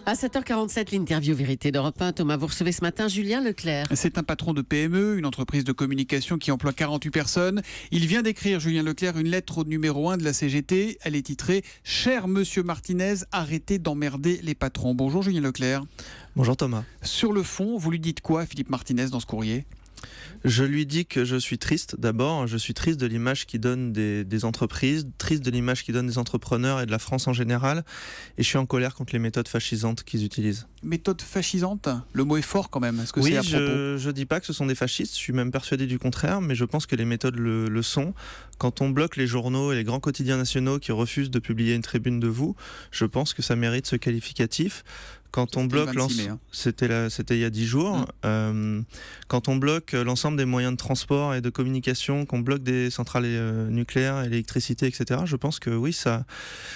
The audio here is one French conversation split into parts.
À 7h47, l'interview Vérité d'Europe 1. Thomas, vous recevez ce matin Julien Leclerc. C'est un patron de PME, une entreprise de communication qui emploie 48 personnes. Il vient d'écrire, Julien Leclerc, une lettre au numéro 1 de la CGT. Elle est titrée « Cher Monsieur Martinez, arrêtez d'emmerder les patrons ». Bonjour Julien Leclerc. Bonjour Thomas. Sur le fond, vous lui dites quoi à Philippe Martinez dans ce courrier ? Je lui dis que je suis triste. D'abord, je suis triste de l'image qu'il donne des entreprises, triste de l'image qu'il donne des entrepreneurs et de la France en général. Et je suis en colère contre les méthodes fascisantes qu'ils utilisent. Méthode fascisante ? Le mot est fort quand même. Est-ce que oui, c'est à propos ? je dis pas que ce sont des fascistes. Je suis même persuadé du contraire. Mais je pense que les méthodes le sont. Quand on bloque les journaux et les grands quotidiens nationaux qui refusent de publier une tribune de vous, je pense que ça mérite ce qualificatif. Quand on bloque, c'était il y a 10 jours, quand on bloque l'ensemble des moyens de transport et de communication, qu'on bloque des centrales nucléaires, l'électricité, etc., je pense que oui,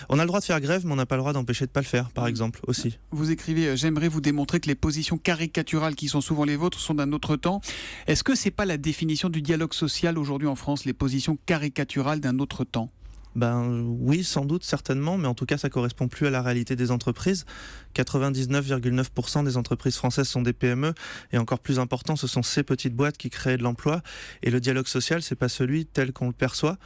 on a le droit de faire grève, mais on n'a pas le droit d'empêcher de ne pas le faire, par exemple, aussi. Vous écrivez « J'aimerais vous démontrer que les positions caricaturales qui sont souvent les vôtres sont d'un autre temps ». Est-ce que c'est pas la définition du dialogue social aujourd'hui en France, les positions caricaturales d'un autre temps ? Oui, sans doute, certainement, mais en tout cas, ça correspond plus à la réalité des entreprises. 99,9% des entreprises françaises sont des PME, et encore plus important, ce sont ces petites boîtes qui créent de l'emploi. Et le dialogue social, c'est pas celui tel qu'on le perçoit.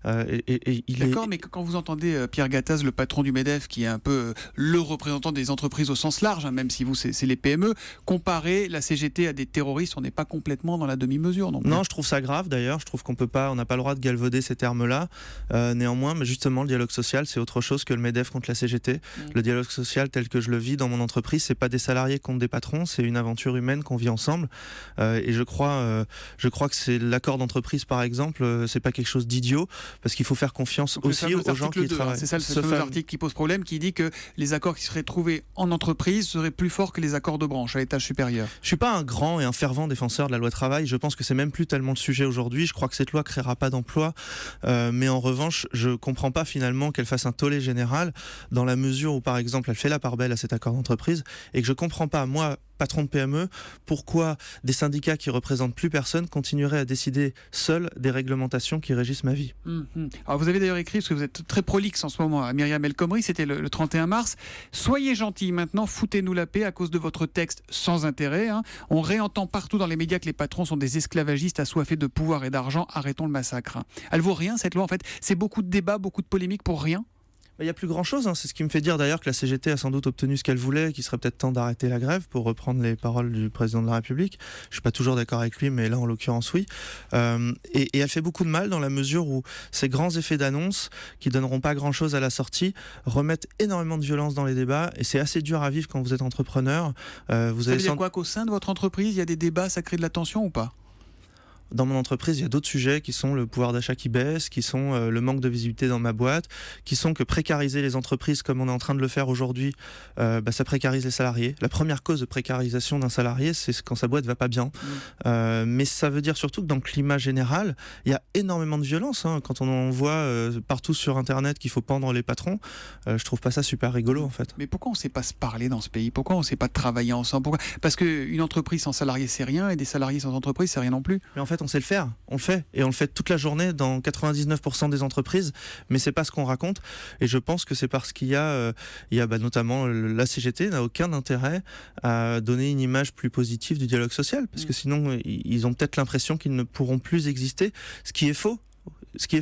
D'accord, mais quand vous entendez Pierre Gattaz, le patron du MEDEF, qui est un peu le représentant des entreprises au sens large, même si vous, c'est les PME, comparer la CGT à des terroristes, on n'est pas complètement dans la demi-mesure. Non, je trouve ça grave d'ailleurs. Je trouve qu'on n'a pas le droit de galvauder ces termes-là. Néanmoins, mais justement, le dialogue social, c'est autre chose que le MEDEF contre la CGT. Le dialogue social, tel que je le vis dans mon entreprise, c'est pas des salariés contre des patrons, c'est une aventure humaine qu'on vit ensemble. Et je crois que c'est l'accord d'entreprise, par exemple, c'est pas quelque chose d'idiot, parce qu'il faut faire confiance aussi aux gens qui y travaillent. C'est ça le fameux article qui pose problème, qui dit que les accords qui seraient trouvés en entreprise seraient plus forts que les accords de branche à l'étage supérieur. Je suis pas un grand et un fervent défenseur de la loi travail. Je pense que c'est même plus tellement le sujet aujourd'hui. Je crois que cette loi créera pas d'emploi, mais en revanche, je comprends pas finalement qu'elle fasse un tollé général, dans la mesure où, par exemple, elle fait la part belle à cet accord d'entreprise, et que je comprends pas, moi, patron de PME, pourquoi des syndicats qui représentent plus personne continueraient à décider seuls des réglementations qui régissent ma vie. Alors vous avez d'ailleurs écrit, parce que vous êtes très prolixe en ce moment, à Myriam El Khomri, c'était le 31 mars. Soyez gentils maintenant, foutez-nous la paix à cause de votre texte sans intérêt. On réentend partout dans les médias que les patrons sont des esclavagistes assoiffés de pouvoir et d'argent. Arrêtons le massacre. Elle vaut rien cette loi en fait. C'est beaucoup de débats, beaucoup de polémiques pour rien. Il n'y a plus grand-chose, c'est ce qui me fait dire d'ailleurs que la CGT a sans doute obtenu ce qu'elle voulait, qu'il serait peut-être temps d'arrêter la grève, pour reprendre les paroles du président de la République. Je ne suis pas toujours d'accord avec lui, mais là en l'occurrence oui. Et elle fait beaucoup de mal dans la mesure où ces grands effets d'annonce, qui ne donneront pas grand-chose à la sortie, remettent énormément de violence dans les débats, et c'est assez dur à vivre quand vous êtes entrepreneur. Ça veut dire quoi, qu'au sein de votre entreprise, il y a des débats, ça crée de la tension ou pas ? Dans mon entreprise, il y a d'autres sujets qui sont le pouvoir d'achat qui baisse, qui sont le manque de visibilité dans ma boîte, qui sont que précariser les entreprises comme on est en train de le faire aujourd'hui, ça précarise les salariés. La première cause de précarisation d'un salarié, c'est quand sa boîte va pas bien. Mais ça veut dire surtout que dans le climat général, il y a énormément de violence. Quand on voit partout sur Internet qu'il faut pendre les patrons, je trouve pas ça super rigolo en fait. Mais pourquoi on sait pas se parler dans ce pays ? Pourquoi on sait pas travailler ensemble ? Pourquoi ? Parce qu'une entreprise sans salariés, c'est rien, et des salariés sans entreprise, c'est rien non plus. Mais en fait, on sait le faire, on le fait, et on le fait toute la journée dans 99% des entreprises, mais c'est pas ce qu'on raconte, et je pense que c'est parce qu'il y a notamment la CGT n'a aucun intérêt à donner une image plus positive du dialogue social, parce que sinon ils ont peut-être l'impression qu'ils ne pourront plus exister, ce qui est faux.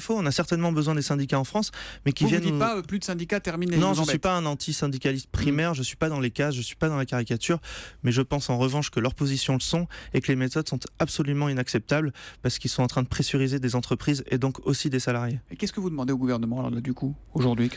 On a certainement besoin des syndicats en France, mais qui viennent... Vous ne dites pas plus de syndicats terminés. Non, je ne suis pas un anti-syndicaliste primaire, je ne suis pas dans les cases, je ne suis pas dans la caricature, mais je pense en revanche que leurs positions le sont, et que les méthodes sont absolument inacceptables, parce qu'ils sont en train de pressuriser des entreprises, et donc aussi des salariés. Et qu'est-ce que vous demandez au gouvernement, alors, là, du coup, aujourd'hui ?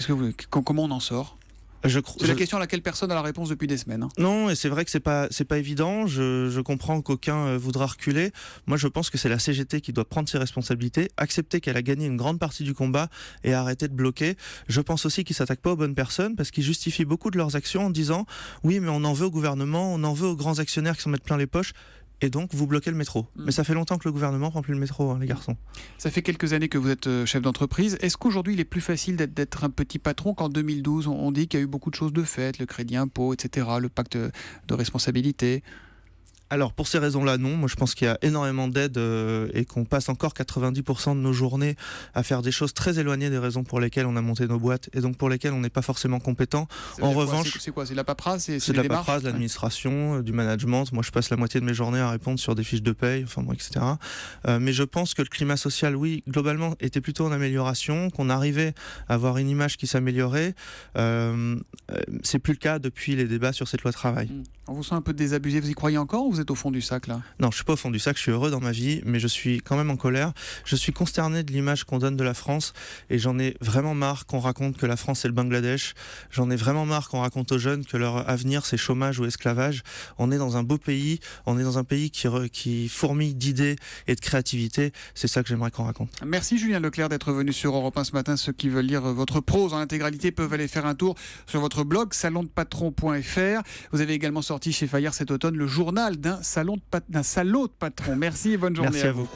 Comment on en sort ? C'est la question à laquelle personne n'a la réponse depuis des semaines. Non, et c'est vrai que c'est pas évident. Je comprends qu'aucun voudra reculer. Moi, je pense que c'est la CGT qui doit prendre ses responsabilités, accepter qu'elle a gagné une grande partie du combat et arrêter de bloquer. Je pense aussi qu'ils s'attaquent pas aux bonnes personnes, parce qu'ils justifient beaucoup de leurs actions en disant oui, mais on en veut au gouvernement, on en veut aux grands actionnaires qui s'en mettent plein les poches. Et donc, vous bloquez le métro. Mais ça fait longtemps que le gouvernement prend plus le métro, les garçons. Ça fait quelques années que vous êtes chef d'entreprise. Est-ce qu'aujourd'hui, il est plus facile d'être un petit patron qu'en 2012 ? On dit qu'il y a eu beaucoup de choses de faites, le crédit impôt, etc., le pacte de responsabilité. Alors pour ces raisons-là, non. Moi je pense qu'il y a énormément d'aides et qu'on passe encore 90% de nos journées à faire des choses très éloignées des raisons pour lesquelles on a monté nos boîtes et donc pour lesquelles on n'est pas forcément compétent. En revanche, c'est quoi? C'est de la paperasse? C'est de la paperasse, de l'administration, du management. Moi je passe la moitié de mes journées à répondre sur des fiches de paye, enfin bon, etc. Mais je pense que le climat social, oui, globalement, était plutôt en amélioration, qu'on arrivait à avoir une image qui s'améliorait. C'est plus le cas depuis les débats sur cette loi travail. On vous sent un peu désabusé, vous y croyez encore ou vous êtes au fond du sac là? Non, je suis pas au fond du sac, je suis heureux dans ma vie, mais je suis quand même en colère. Je suis consterné de l'image qu'on donne de la France et j'en ai vraiment marre qu'on raconte que la France c'est le Bangladesh. J'en ai vraiment marre qu'on raconte aux jeunes que leur avenir c'est chômage ou esclavage. On est dans un beau pays, on est dans un pays qui fourmille d'idées et de créativité. C'est ça que j'aimerais qu'on raconte. Merci Julien Leclerc d'être venu sur Europe 1 ce matin. Ceux qui veulent lire votre prose en intégralité peuvent aller faire un tour sur votre blog salondepatron.fr. Vous avez également sorti chez Fayard cet automne le journal d'un salaud de patron. Merci et bonne journée. Merci à vous.